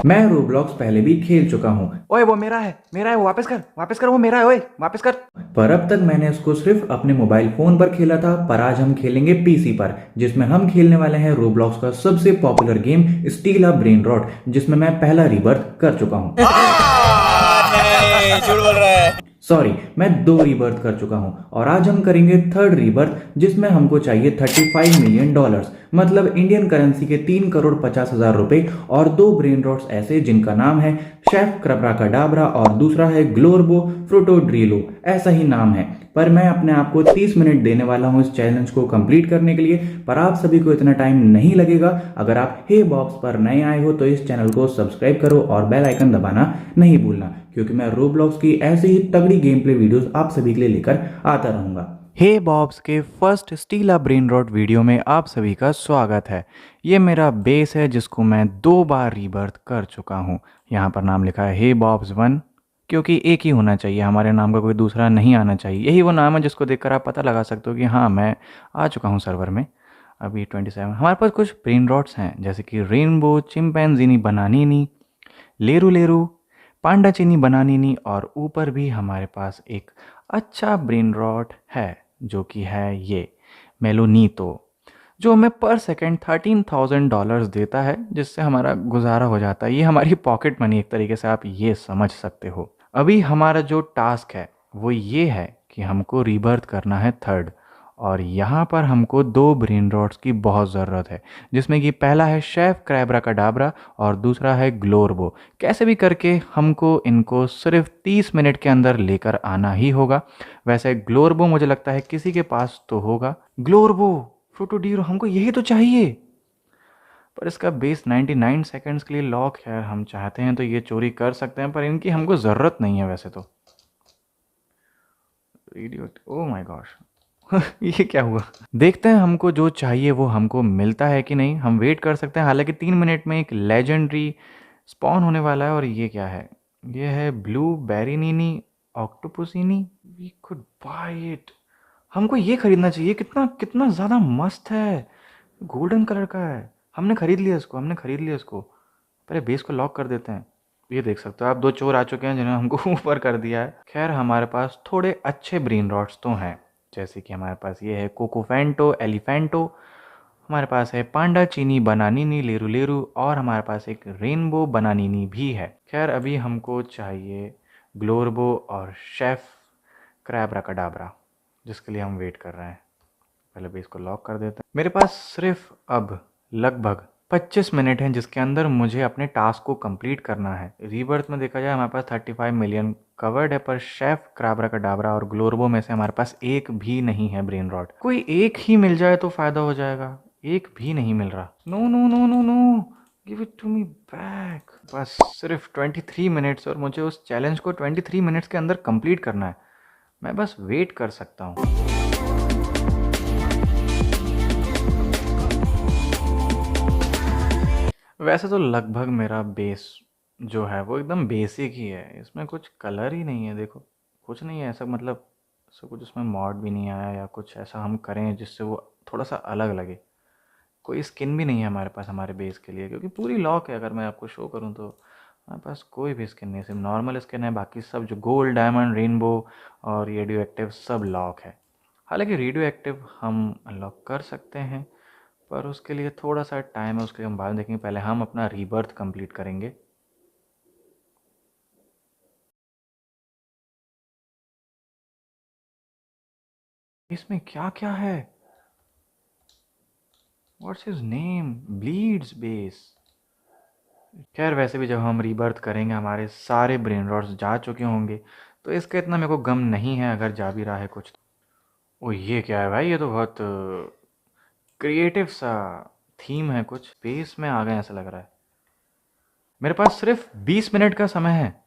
मैं रोब्लॉक्स पहले भी खेल चुका हूँ, ओए वो मेरा है, वो वापस कर, वो मेरा है, ओए वापस कर। पर अब तक मैंने इसको सिर्फ अपने मोबाइल फोन पर खेला था। पर आज हम खेलेंगे पीसी पर, जिसमें हम खेलने वाले हैं रोब्लॉक्स का सबसे popular game steal a brain rot, जिसमें मैं पहला रीबर्थ कर चुका हूँ। नहीं, झूठ बोल रहा है। सॉरी, मैं 2 रीबर्थ कर चुका हूँ और आज हम करेंगे थर्ड रीबर्थ, जिसमें हमको चाहिए $35 मिलियन, मतलब इंडियन करेंसी के 3,50,00,000 और 2 ब्रेन रॉट्स ऐसे जिनका नाम है शेफ क्रब्राकाडाब्रा और दूसरा है ग्लोरबो फ्रूटोड्रीलो। ऐसा ही नाम है। पर मैं अपने आप को 30 मिनट देने वाला हूँ इस चैलेंज को कंप्लीट करने के लिए। पर आप सभी को इतना टाइम नहीं लगेगा। अगर आप हे बॉक्स पर नए आए हो तो इस चैनल को सब्सक्राइब करो और बेल आइकन दबाना नहीं भूलना, क्योंकि मैं रोब्लॉक्स की ऐसे ही तगड़ी गेम प्ले वीडियोस आप सभी के लिए लेकर आता रहूंगा। हे बॉब्स के first steal a brain rot video में आप सभी का स्वागत है। ये मेरा बेस है जिसको मैं 2 बार रीबर्थ कर चुका हूँ। यहाँ पर नाम लिखा है हे बॉब्स 1, क्योंकि एक ही होना चाहिए, हमारे नाम का कोई दूसरा नहीं आना चाहिए। यही वो नाम है जिसको देखकर आप पता लगा सकते हो कि हाँ मैं आ चुका हूँ सर्वर में। अभी 27 हमारे पास कुछ ब्रेन रॉट्स हैं, जैसे कि रेनबो, चिंपैंजीनी बनानीनी, लेरू लेरू, पांडा चीनी बनानीनी, और ऊपर भी हमारे पास एक अच्छा ब्रेन रॉट है जो कि है ये मेलोनीतो, जो हमें पर सेकंड $13,000 देता है, जिससे हमारा गुजारा हो जाता है। ये हमारी पॉकेट मनी एक तरीके से आप ये समझ सकते हो। अभी हमारा जो टास्क है वो ये है कि हमको रीबर्थ करना है थर्ड, और यहाँ पर हमको 2 ब्रेन रॉट्स की बहुत ज़रूरत है, जिसमें कि पहला है शेफ क्रैब्राकाडाब्रा और दूसरा है ग्लोरबो। कैसे भी करके हमको इनको सिर्फ 30 मिनट के अंदर लेकर आना ही होगा। वैसे ग्लोरबो मुझे लगता है किसी के पास तो होगा। ग्लोरबो फ्रूटोडीरो, हमको यही तो चाहिए। पर इसका बेस 99 सेकंड्स के लिए लॉक है। हम चाहते हैं तो ये चोरी कर सकते हैं, पर इनकी हमको ज़रूरत नहीं है वैसे तो। रेडियो, ओह माय गॉश, ये क्या हुआ? देखते हैं हमको जो चाहिए वो हमको मिलता है कि नहीं। हम वेट कर सकते हैं, हालांकि 3 मिनट में एक लेजेंडरी स्पॉन होने वाला है। और ये क्या है? ये है ब्लू बेरीनीनी ऑक्टोपुसिनी। We could buy it. हमको ये खरीदना चाहिए। कितना कितना ज़्यादा मस्त है, गोल्डन कलर का है। हमने खरीद लिया इसको। पहले बेस को लॉक कर देते हैं। ये देख सकते हो आप, 2 चोर आ चुके हैं जिन्होंने हमको ऊपर कर दिया है। खैर हमारे पास थोड़े अच्छे ब्रेन रॉट्स तो हैं, जैसे कि हमारे पास ये है कोकोफेंटो एलिफेंटो, हमारे पास है पांडा चीनी बनानीनी लेरू लेरू, और हमारे पास एक रेनबो बनानीनी भी है। खैर अभी हमको चाहिए ग्लोरबो और शेफ क्रैब्राकाडाब्रा, जिसके लिए हम वेट कर रहे हैं। पहले बेस को लॉक कर देते हैं। मेरे पास सिर्फ अब लगभग 25 मिनट हैं, जिसके अंदर मुझे अपने टास्क को कंप्लीट करना है। रीबर्थ में देखा जाए हमारे पास 35 मिलियन कवर्ड है, पर शेफ क्रैब्राकाडाब्रा और ग्लोरबो में से हमारे पास एक भी नहीं है ब्रेन रॉट। कोई एक ही मिल जाए तो फ़ायदा हो जाएगा। एक भी नहीं मिल रहा। No no no no no, give it to me back. बस सिर्फ 23 मिनट्स, और मुझे उस चैलेंज को 23 मिनट्स के अंदर कंप्लीट करना है। मैं बस वेट कर सकता हूँ। वैसे तो लगभग मेरा बेस जो है वो एकदम बेसिक ही है। इसमें कुछ कलर ही नहीं है, देखो कुछ नहीं है ऐसा, मतलब ऐसा कुछ उसमें मॉड भी नहीं आया या कुछ ऐसा हम करें जिससे वो थोड़ा सा अलग लगे। कोई स्किन भी नहीं है हमारे पास हमारे बेस के लिए, क्योंकि पूरी लॉक है। अगर मैं आपको शो करूँ तो हमारे पास कोई भी स्किन नहीं है, सिर्फ नॉर्मल स्किन है। बाकी सब जो गोल्ड, डायमंड, रेनबो और रेडियो एक्टिव सब लॉक है। हालांकि रेडियो एक्टिव हम अनलॉक कर सकते हैं, पर उसके लिए थोड़ा सा टाइम है, उसके लिए हम बाद में देखेंगे। पहले हम अपना रीबर्थ कंप्लीट करेंगे। इसमें क्या क्या है? What's his name? Bleeds base. खैर वैसे भी जब हम रीबर्थ करेंगे हमारे सारे ब्रेन रॉट्स जा चुके होंगे, तो इसका इतना मेरे को गम नहीं है अगर जा भी रहा है कुछ। ओ ये क्या है भाई? ये तो बहुत क्रिएटिव सा थीम है। कुछ स्पेस में आ गए ऐसा लग रहा है। मेरे पास सिर्फ 20 मिनट का समय है,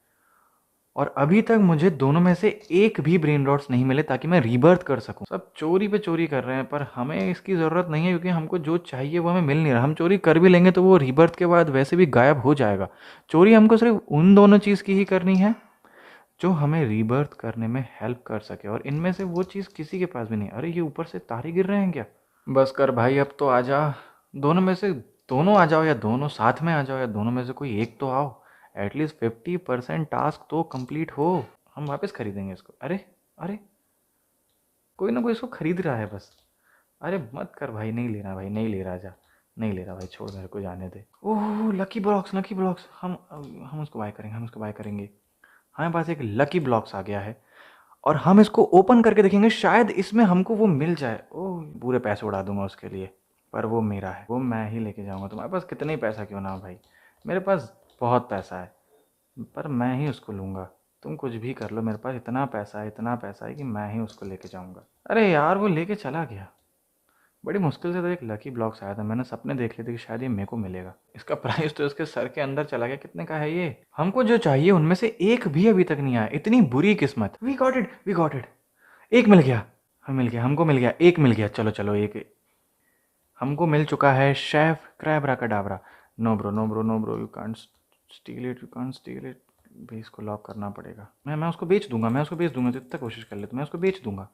और अभी तक मुझे दोनों में से एक भी ब्रेन रॉट्स नहीं मिले ताकि मैं रीबर्थ कर सकूं। सब चोरी पे चोरी कर रहे हैं, पर हमें इसकी ज़रूरत नहीं है, क्योंकि हमको जो चाहिए वो हमें मिल नहीं रहा। हम चोरी कर भी लेंगे तो वो रीबर्थ के बाद वैसे भी गायब हो जाएगा। चोरी हमको सिर्फ उन दोनों चीज़ की ही करनी है जो हमें रीबर्थ करने में हेल्प कर सके, और इनमें से वो चीज़ किसी के पास भी नहीं। अरे ये ऊपर से तारे गिर रहे हैं क्या? बस कर भाई, अब तो आजा। दोनों में से दोनों आ जाओ या दोनों साथ में आ जाओ या दोनों में से कोई एक तो आओ। एटलीस्ट 50% टास्क तो कंप्लीट हो। हम वापस खरीदेंगे इसको। अरे अरे, कोई ना कोई इसको खरीद रहा है बस। अरे मत कर भाई, नहीं ले रहा भाई, नहीं ले रहा, जा नहीं ले रहा भाई, छोड़, मेरे को जाने दे। ओह लकी ब्लॉक्स, लकी ब्लॉक्स, हम उसको बाय करेंगे, हम उसको बाय करेंगे। हमारे पास एक लकी ब्लॉक्स आ गया है और हम इसको ओपन करके देखेंगे, शायद इसमें हमको वो मिल जाए। ओह पूरे पैसे उड़ा दूंगा उसके लिए, पर वो मेरा है, वो मैं ही लेके जाऊंगा। तुम्हारे पास कितना ही पैसा क्यों ना हो भाई, मेरे पास बहुत पैसा है, पर मैं ही उसको लूँगा। तुम कुछ भी कर लो, मेरे पास इतना पैसा है, इतना पैसा है कि मैं ही उसको लेके जाऊँगा। अरे यार वो लेके चला गया। बड़ी मुश्किल से तो एक लकी ब्लॉक्स आया था, मैंने सपने देख लिए थे कि शायद ये मेरे को मिलेगा। इसका प्राइस तो इसके सर के अंदर चला गया। कितने का है ये? हमको जो चाहिए उनमें से एक भी अभी तक नहीं आया। इतनी बुरी किस्मत। We got it, we got it. एक मिल गया, हम मिल गया, हमको मिल गया, एक मिल गया। चलो चलो, एक हमको मिल चुका है। Chef crabracadabra. No bro, no bro, no bro, you can't steal it, you can't steal it. भाई इसको लॉक करना पड़ेगा। मैं उसको बेच दूंगा, मैं उसको बेच दूंगा। तो इतना कोशिश कर ले तो मैं उसको बेच दूंगा।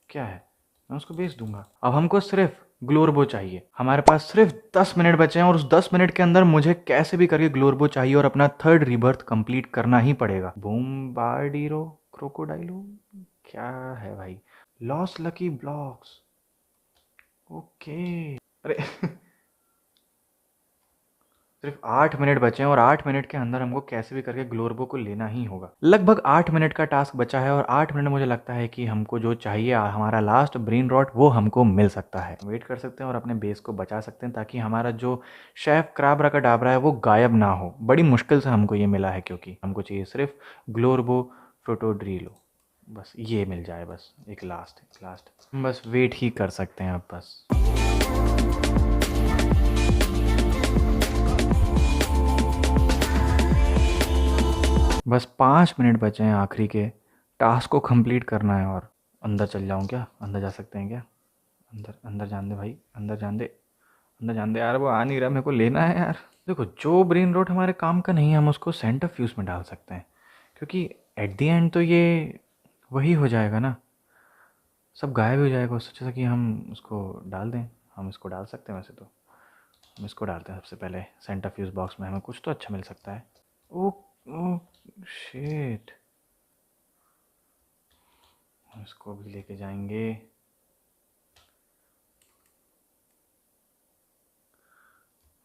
क्या है, मैं उसको बेच दूंगा। अब हमको सिर्फ ग्लोरबो चाहिए। हमारे पास सिर्फ 10 मिनट बचे हैं और उस 10 मिनट के अंदर मुझे कैसे भी करके ग्लोरबो चाहिए और अपना थर्ड रीबर्थ कंप्लीट करना ही पड़ेगा। बूमबार्डिरो क्रोकोडाइलो, क्या है भाई? Loss lucky blocks, okay. अरे सिर्फ 8 मिनट बचे हैं और 8 मिनट के अंदर हमको कैसे भी करके ग्लोरबो को लेना ही होगा। लगभग 8 मिनट का टास्क बचा है और 8 मिनट मुझे लगता है कि हमको जो चाहिए, हमारा लास्ट ब्रेन रॉट, वो हमको मिल सकता है। वेट कर सकते हैं और अपने बेस को बचा सकते हैं ताकि हमारा जो शेफ क्राबरा का डाबरा है वो गायब ना हो। बड़ी मुश्किल से हमको ये मिला है क्योंकि हमको चाहिए सिर्फ ग्लोरबो फ्रोटोड्रीलो। बस ये मिल जाए, बस एक लास्ट। बस वेट ही कर सकते हैं अब बस। बस 5 मिनट बचे हैं आखिरी के टास्क को कंप्लीट करना है। और अंदर चल जाऊं क्या? अंदर जा सकते हैं क्या? अंदर अंदर जान दे भाई, अंदर जान दे, अंदर जान दे यार। वो आ नहीं रहा, मेरे को लेना है यार। देखो, जो ब्रेन रोट हमारे काम का नहीं है हम उसको सेंटर फ्यूज में डाल सकते हैं, क्योंकि एट द एंड तो ये वही हो जाएगा ना, सब गायब हो जाएगा। उससे अच्छा कि हम उसको डाल दें। हम इसको डाल सकते हैं वैसे तो। हम इसको डालते हैं सबसे पहले सेंटर फ्यूज बॉक्स में, हमें कुछ तो अच्छा मिल सकता है। ओ ओ शिट, इसको भी लेके जाएंगे।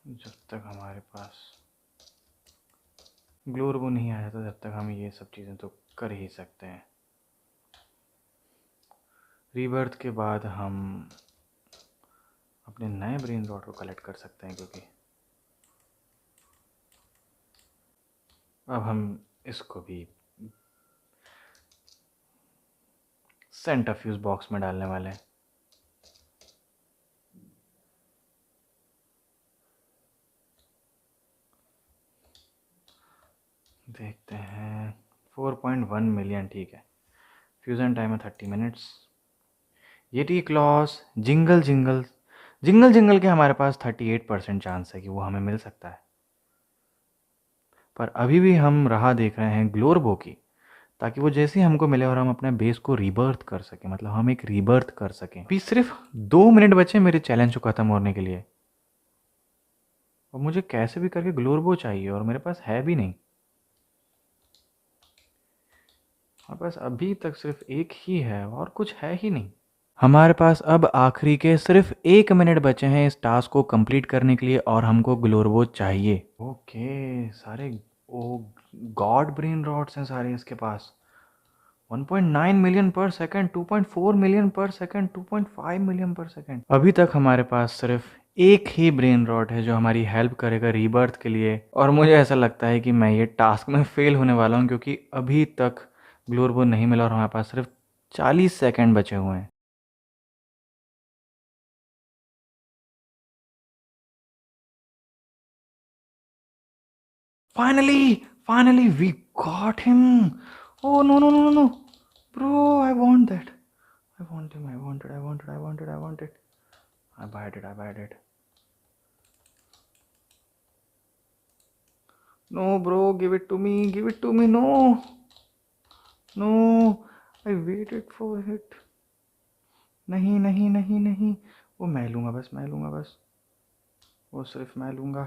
जब तक हमारे पास ग्लोरबो नहीं आया तो जब तक हम ये सब चीज़ें तो कर ही सकते हैं। रीबर्थ के बाद हम अपने नए ब्रेन रॉट को कलेक्ट कर सकते हैं, क्योंकि अब हम इसको भी सेंटर फ्यूज बॉक्स में डालने वाले हैं। देखते हैं, 4.1 मिलियन, ठीक है। फ्यूज़न टाइम है 30 minutes. Yeti Claus jingle jingle jingle jingle के हमारे पास 38% चांस है कि वो हमें मिल सकता है। पर अभी भी हम राह देख रहे हैं ग्लोरबो की, ताकि वो जैसे ही हमको मिले और हम अपने बेस को रीबर्थ कर सकें, मतलब हम एक रीबर्थ कर सकें। अभी सिर्फ 2 मिनट बचे मेरे चैलेंज को ख़त्म होने के लिए और मुझे कैसे भी करके ग्लोरबो चाहिए और मेरे पास है भी नहीं। हमारे पास अभी तक सिर्फ एक ही है और कुछ है ही नहीं। हमारे पास अब आखिरी के सिर्फ 1 मिनट बचे हैं इस टास्क को कंप्लीट करने के लिए और हमको ग्लोरबो चाहिए। ओके, सारे ओ गॉड ब्रेन रॉड्स हैं सारे इसके पास। 1.9 मिलियन पर सेकंड, 2.4 मिलियन पर सेकंड, 2.5 मिलियन पर सेकंड। अभी तक हमारे पास सिर्फ एक ही ब्रेन रॉट है जो हमारी हेल्प करेगा रीबर्थ के लिए, और मुझे ऐसा लगता है कि मैं ये टास्क में फेल होने वाला हूँ क्योंकि अभी तक ग्लोरबो नहीं मिला और हमारे पास सिर्फ 40 सेकंड बचे हुए हैं। Finally, we got him. Oh no. Bro, I want that. I want him. I want it. I bought it. No, bro, give it to me. No. I waited for it. नहीं. वो मैं लूँगा बस. वो सिर्फ मैं लूँगा,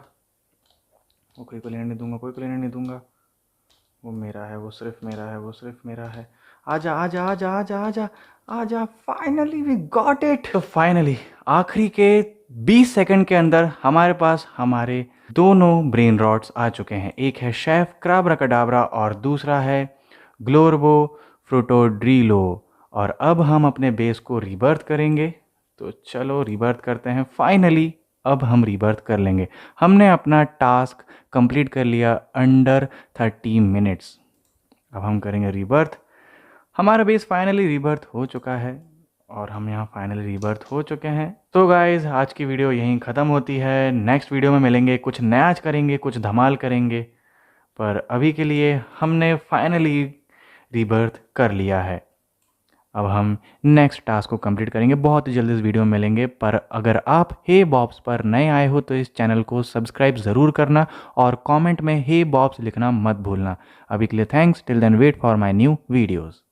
वो कोई को लेने नहीं दूंगा, कोई को लेने नहीं दूंगा। वो मेरा है, वो सिर्फ मेरा है, वो सिर्फ मेरा है। आजा आजा आजा आजा आजा आजा, फाइनली वी गॉट इट। तो फाइनली आखिरी के 20 सेकंड के अंदर हमारे पास हमारे दोनों ब्रेन रॉट्स आ चुके हैं। एक है शेफ क्राब्राकडाब्रा और दूसरा है ग्लोर्बो फ्रूटोड्रीलो। और अब हम अपने बेस को रीबर्थ करेंगे। तो चलो रीबर्थ करते हैं। फाइनली अब हम रीबर्थ कर लेंगे। हमने अपना टास्क कंप्लीट कर लिया अंडर 30 मिनट्स। अब हम करेंगे रीबर्थ। हमारा बेस फाइनली रीबर्थ हो चुका है और हम यहाँ फाइनली रीबर्थ हो चुके हैं। तो गाइज़ आज की वीडियो यहीं ख़त्म होती है। नेक्स्ट वीडियो में मिलेंगे, कुछ नया करेंगे, कुछ धमाल करेंगे। पर अभी के लिए हमने फाइनली रीबर्थ कर लिया है। अब हम नेक्स्ट टास्क को कंप्लीट करेंगे, बहुत ही जल्दी इस वीडियो में मिलेंगे। पर अगर आप हे बॉब्स पर नए आए हो तो इस चैनल को सब्सक्राइब ज़रूर करना और कमेंट में हे बॉब्स लिखना मत भूलना। अभी के लिए thanks, till then wait for my new videos.